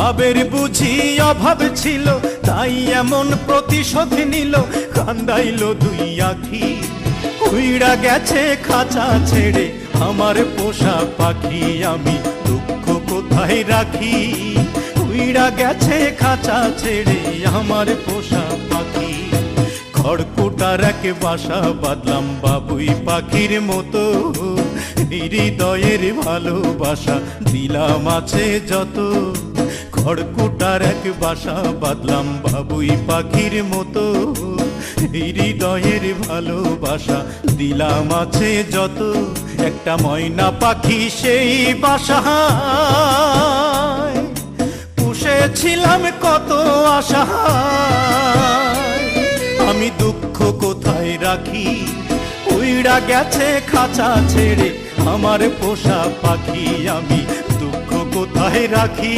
ভাবের বুঝি অভাব ছিল, তাই এমন প্রতিশোধ নিল। কান্দাইল দুই আখি, উইড়া গেছে খাঁচা ছেড়ে আমার পোষা পাখি। আমি দুঃখ কোথায় রাখি, উইড়া গেছে খাঁচা ছেড়ে আমার পোষা পাখি। খড়কুটার এক বাসা বাঁধলাম বাবুই পাখির মতো, হৃদয়ের ভালোবাসা দিলাম আছে যত। খড়কুটার এক বাসা বাঁধলাম বাবুই পাখির মতো, হৃদয়ের ভালোবাসা দিলাম আছে যত। একটা ময়না পাখি সেই বাসায় পুষেছিলাম কত আশা। আমি দুঃখ কোথায় রাখি, উইড়া গেছে খাঁচা ছেড়ে আমার পোষা পাখি। আমি দুঃখ কোথায় রাখি।